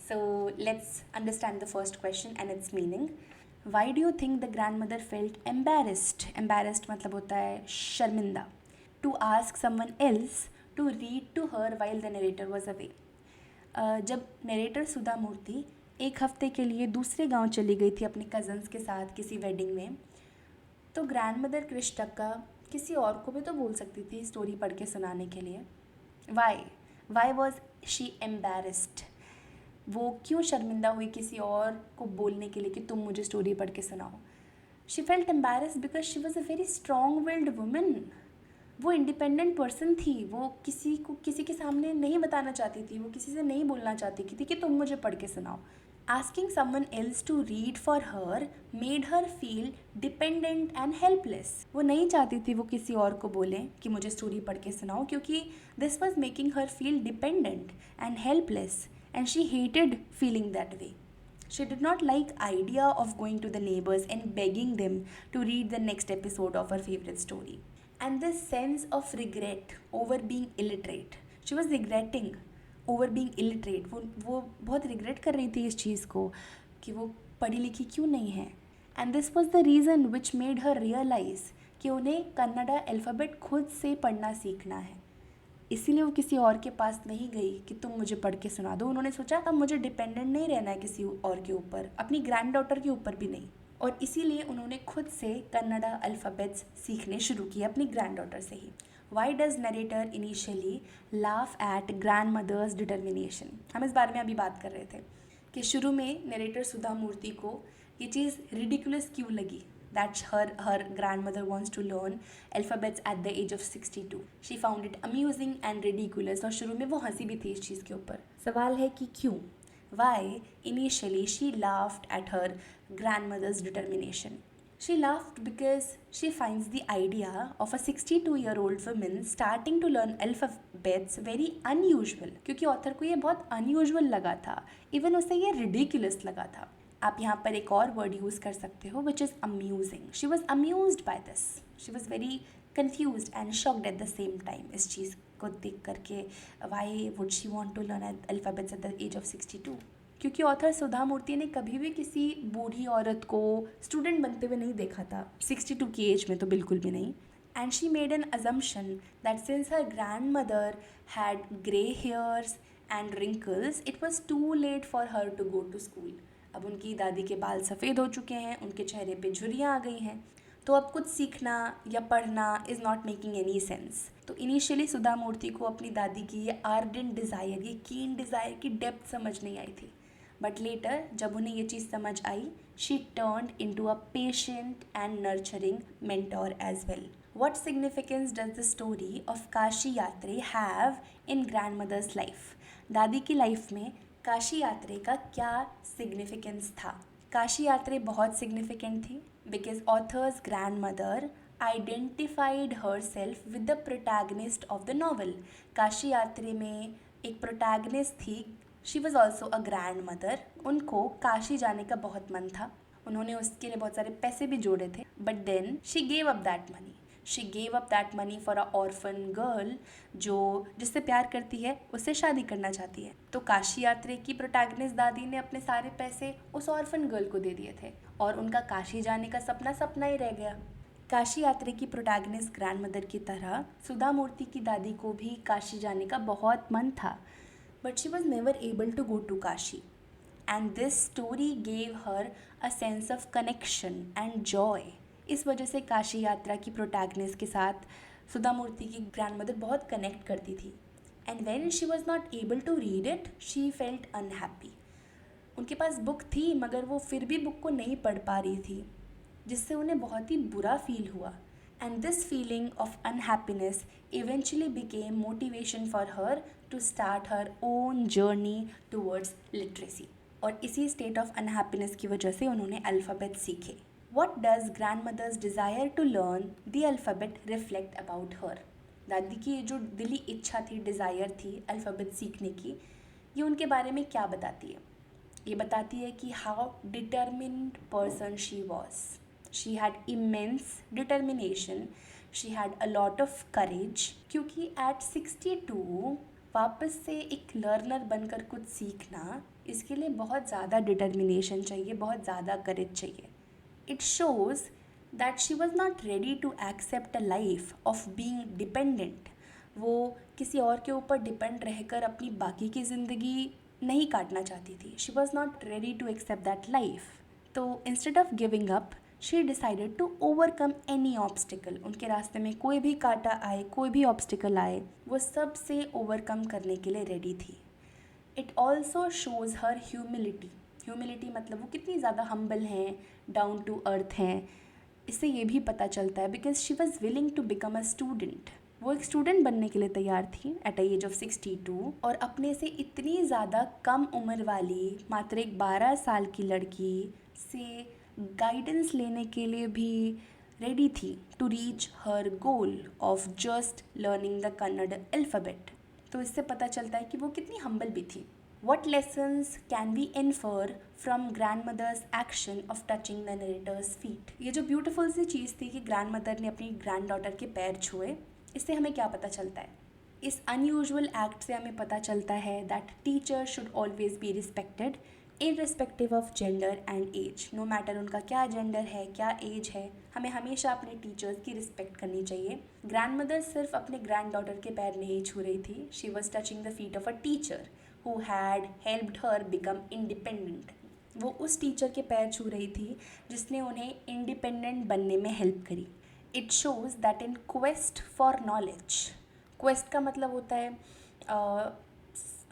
So let's understand the first question and its meaning. Why do you think the grandmother felt embarrassed? Embarrassed मतलब होता है शर्मिंदा. To ask someone else to read to her while the narrator was away. जब narrator सुधा मूर्ति एक हफ्ते के लिए दूसरे गांव चली गई थी अपने कज़न्स के साथ किसी वेडिंग में, तो ग्रैंड मदर क्रिश टक्का किसी और को भी तो बोल सकती थी स्टोरी पढ़ के सुनाने के लिए. Why was she embarrassed? वो क्यों शर्मिंदा हुई किसी और को बोलने के लिए कि तुम मुझे स्टोरी पढ़ के सुनाओ? She felt embarrassed because she was a very strong willed woman. वो इंडिपेंडेंट पर्सन थी. वो किसी के सामने नहीं बताना चाहती थी, वो किसी से नहीं बोलना चाहती थी कि तुम मुझे पढ़ के सुनाओ. Asking someone else to read for her made her feel dependent and helpless. वो नहीं चाहती थी वो किसी और को बोले कि मुझे स्टोरी पढ़ के सुनाओ, क्योंकि this was making her feel dependent and helpless, and she hated feeling that way. She did not like idea of going to the neighbors and begging them to read the next episode of her favorite story. And this sense of regret over being illiterate. She was regretting over being illiterate. वो बहुत regret कर रही थी इस चीज़ को कि वो पढ़ी लिखी क्यों नहीं है. And this was the reason which made her realise कि उन्हें कन्नड़ा अल्फ़ाबेट खुद से पढ़ना सीखना है. इसीलिए वो किसी और के पास नहीं गई कि तुम मुझे पढ़ के सुना दो. उन्होंने सोचा अब मुझे डिपेंडेंट नहीं रहना है किसी और के ऊपर, अपनी ग्रैंड डॉटर के ऊपर भी नहीं. और इसीलिए उन्होंने खुद से कन्नड़ा अल्फ़ाबेट्स सीखने शुरू किए अपनी ग्रैंड डॉटर से ही. Why does narrator initially laugh at grandmother's determination? हम इस बारे में अभी बात कर रहे थे कि शुरू में नरेटर सुधा मूर्ति को ये चीज़ ridiculous क्यों लगी. That her grandmother wants to learn alphabets at the age of 62. She found it amusing and ridiculous. और शुरू में वो हंसी भी थी इस चीज़ के ऊपर. सवाल है कि क्यों? Why initially she laughed at her grandmother's determination? She laughed because she finds the idea of a 62-year-old woman starting to learn alphabets very unusual. क्योंकि ऑथर को ये बहुत unusual लगा था, इवन उसे ये ridiculous लगा था. आप यहाँ पर एक और वर्ड यूज़ कर सकते हो which is amusing. She was amused by this. She was very confused and shocked at the same time. इस चीज़ को देख करके why would she want to learn alphabets at the age of 62? क्योंकि author सुधा मूर्ति ने कभी भी किसी बूढ़ी औरत को स्टूडेंट बनते हुए नहीं देखा था. 62 की एज में तो बिल्कुल भी नहीं. And she made an assumption that since her grandmother had grey hairs and wrinkles it was too late for her to go to school. अब उनकी दादी के बाल सफ़ेद हो चुके हैं, उनके चेहरे पे झुर्रियाँ आ गई हैं, तो अब कुछ सीखना या पढ़ना is not making any sense. तो इनिशियली सुधा मूर्ति को अपनी दादी की ये आर्डेंट डिज़ायर, ये कीन डिज़ायर की डेप्थ समझ नहीं आई थी. बट लेटर जब उन्हें ये चीज़ समझ आई, she turned into a patient and nurturing mentor as well. What significance does the story of Kashi Yatre have in grandmother's life? दादी की लाइफ में काशी यात्रे का क्या सिग्निफिकेंस था? काशी यात्रे बहुत सिग्निफिकेंट थी because authors grandmother identified her self with the protagonist of the novel. Kashi यात्रे में एक प्रोटैगनिस्ट थी. She was also a grand mother. उनको काशी जाने का बहुत मन था. उन्होंने उसके लिए बहुत सारे पैसे भी जोड़े थे. But then she gave up that money. She gave up that money for a orphan girl जो जिससे प्यार करती है, उससे शादी करना चाहती है. तो काशी यात्रे की प्रोटैगनिस्ट दादी ने अपने सारे पैसे उस ऑर्फन गर्ल को दे दिए थे और उनका काशी जाने का सपना सपना ही रह गया. काशी यात्रे की प्रोटैगनिस्ट ग्रैंड मदर की तरह सुधा मूर्ति की दादी को भी काशी जाने का बहुत मन था. But she was never able to go to Kashi. And this story gave her a sense of connection and joy. इस वजह से काशी यात्रा की प्रोटैगनिस्ट के साथ सुधा मूर्ति की ग्रैंडमदर बहुत कनेक्ट करती थी. And when she was not able to read it, she felt unhappy. उनके पास बुक थी मगर वो फिर भी बुक को नहीं पढ़ पा रही थी, जिससे उन्हें बहुत ही बुरा फील हुआ. And this feeling of unhappiness eventually became motivation for her to start her own journey towards literacy. और इसी state of unhappiness की वजह से उन्होंने alphabet सीखे. What does grandmother's desire to learn the alphabet reflect about her? दादी की जो दिली इच्छा थी, डिज़ायर थी अल्फ़ाबेट सीखने की, ये उनके बारे में क्या बताती है? ये बताती है कि how determined person she was. She had immense determination. She had a lot of courage. क्योंकि at 62 वापस से एक लर्नर बनकर कुछ सीखना इसके लिए बहुत ज़्यादा डिटर्मिनेशन चाहिए, बहुत ज़्यादा करेज चाहिए. It shows that she was not ready to accept a life of being dependent. वो किसी और के ऊपर डिपेंड रहकर अपनी बाकी की ज़िंदगी नहीं काटना चाहती थी. She was not ready to accept that life. तो instead of giving up, she decided to overcome any obstacle. उनके रास्ते में कोई भी कांटा आए, कोई भी ऑब्स्टिकल आए, वो सब से ओवरकम करने के लिए रेडी थी. It also shows her humility. Humility मतलब वो कितनी ज़्यादा हम्बल हैं, डाउन टू अर्थ हैं. इससे ये भी पता चलता है because she was willing to become a student. वो एक स्टूडेंट बनने के लिए तैयार थी एट अ एज ऑफ 62. और अपने से इतनी ज़्यादा कम उम्र वाली मात्र एक 12 साल की लड़की से गाइडेंस लेने के लिए भी रेडी थी to reach her goal of just learning the Kannada alphabet. तो इससे पता चलता है कि वो कितनी हम्बल भी थी. What lessons can we infer from grandmother's action of touching the narrator's feet? ये जो ब्यूटीफुल सी चीज़ थी कि ग्रैंडमदर ने अपनी ग्रैंड डॉटर के पैर छुए, इससे हमें क्या पता चलता है? इस अनयूजुअल एक्ट से हमें पता चलता है that teacher should always be respected irrespective of gender and age. No matter उनका क्या जेंडर है, क्या एज है, हमें हमेशा अपने टीचर्स की रिस्पेक्ट करनी चाहिए. ग्रैंडमदर सिर्फ अपने ग्रैंड डॉटर के पैर नहीं छू रही थी. She was touching the feet of a teacher who had helped her become independent. वो उस टीचर के पैर छू रही थी जिसने उन्हें इंडिपेंडेंट बनने में हेल्प करी. It shows that in quest for knowledge, quest का मतलब होता है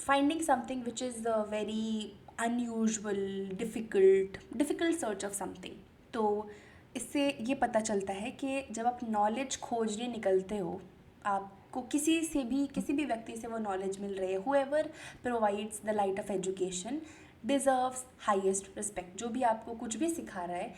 finding something which is very unusual, difficult search of something. तो इससे ये पता चलता है कि जब आप नॉलेज खोजने निकलते हो, आपको किसी भी व्यक्ति से वो नॉलेज मिल रही है, whoever provides the light of education deserves highest respect. जो भी आपको कुछ भी सिखा रहा है,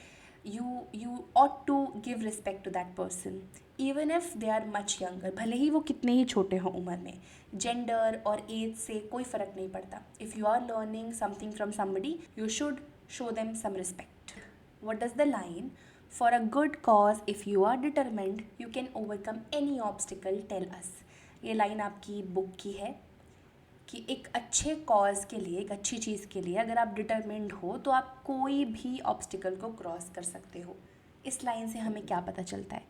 you ought to give respect to that person even if they are much younger. भले ही वो कितने ही छोटे हों उम्र में, जेंडर और एज से कोई फ़र्क नहीं पड़ता. If you are learning something from somebody, you should show them some respect. What does the line "For a good cause, if you are determined, you can overcome any obstacle" tell us? ये line आपकी book की है कि एक अच्छे cause के लिए, एक अच्छी चीज़ के लिए अगर आप डिटरमिंड हो तो आप कोई भी ऑब्स्टिकल को क्रॉस कर सकते हो. इस लाइन से हमें क्या पता चलता है?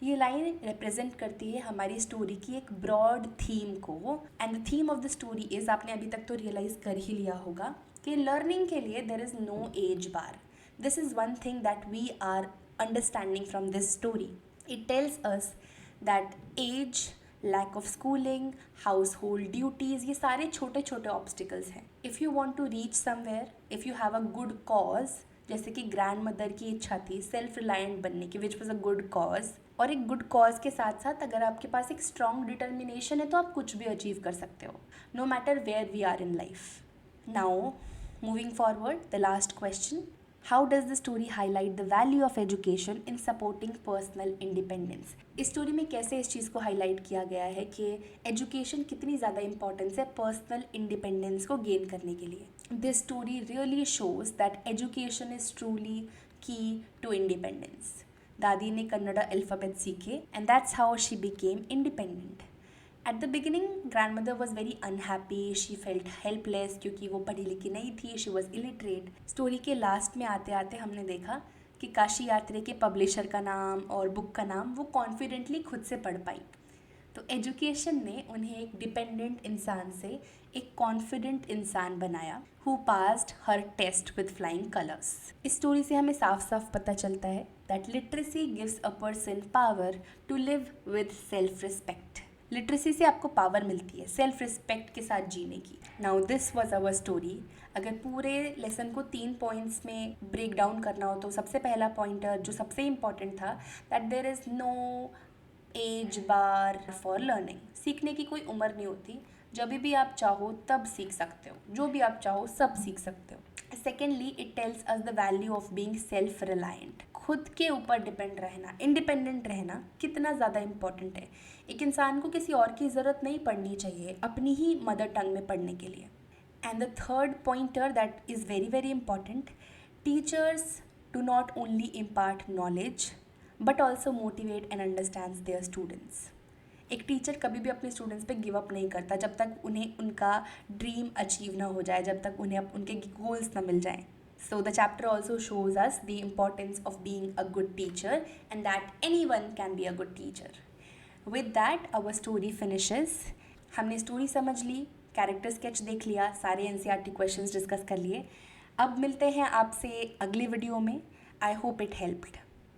ये लाइन रिप्रेजेंट करती है हमारी स्टोरी की एक ब्रॉड थीम को. And the theme of the story is, आपने अभी तक तो रियलाइज़ कर ही लिया होगा कि लर्निंग के लिए there is no age bar. This is one thing that we are understanding from this story. It tells us that age, lack of schooling, household duties, ये सारे छोटे छोटे obstacles हैं. If you want to reach somewhere, if you have a good cause, जैसे कि grand mother की इच्छा थी सेल्फ रिलायंट बनने की, which was a good cause, और एक गुड कॉज के साथ साथ अगर आपके पास एक स्ट्रॉन्ग डिटर्मिनेशन है तो आप कुछ भी अचीव कर सकते हो, no matter where we are in life. Now moving forward, the last question. How does the story highlight the value of education in supporting personal independence? इस स्टोरी में कैसे इस चीज़ को हाईलाइट किया गया है कि एजुकेशन कितनी ज़्यादा इंपॉर्टेंस है पर्सनल इंडिपेंडेंस को गेन करने के लिए. This story really shows that education is truly की टू इंडिपेंडेंस. दादी ने कन्नड़ अल्फ़ाबेट सीखे and that's how she became independent. At the beginning grandmother was very unhappy, she felt helpless क्योंकि वो पढ़ी लिखी नहीं थी, शी वॉज इलिटरेट. स्टोरी के लास्ट में आते आते हमने देखा कि काशी यात्रे के पब्लिशर का नाम और बुक का नाम वो कॉन्फिडेंटली खुद से पढ़ पाई. तो एजुकेशन ने उन्हें एक डिपेंडेंट इंसान से एक कॉन्फिडेंट इंसान बनाया who passed her test with flying colours. इस स्टोरी से हमें साफ साफ पता चलता है that literacy gives a person power to live with self respect. Literacy से आपको पावर मिलती है सेल्फ रिस्पेक्ट के साथ जीने की. Now this was our story. अगर पूरे लेसन को 3 पॉइंट्स में ब्रेक डाउन करना हो तो सबसे पहला पॉइंटर जो सबसे इम्पॉर्टेंट था that there is no age bar for learning. सीखने की कोई उम्र नहीं होती, जब भी आप चाहो तब सीख सकते हो, जो भी आप चाहो सब सीख सकते हो. Secondly, it tells us the value of being self reliant. खुद के ऊपर डिपेंड रहना, इंडिपेंडेंट रहना कितना ज़्यादा इम्पॉर्टेंट है. एक इंसान को किसी और की ज़रूरत नहीं पड़नी चाहिए अपनी ही मदर टंग में पढ़ने के लिए. And the third pointer that is very very important, teachers do not only impart knowledge but also motivate and understands their students. एक टीचर कभी भी अपने स्टूडेंट्स पे गिव अप नहीं करता जब तक उन्हें उनका ड्रीम अचीव ना हो जाए, जब तक उन्हें उनके गोल्स ना मिल जाएं. So the chapter also shows us the importance of being a good teacher and that anyone can be a good teacher. With that, our story finishes. हमने स्टोरी समझ ली, कैरेक्टर स्केच देख लिया, सारे NCERT क्वेश्चंस डिस्कस कर लिए. अब मिलते हैं आपसे अगली वीडियो में. I hope it helped.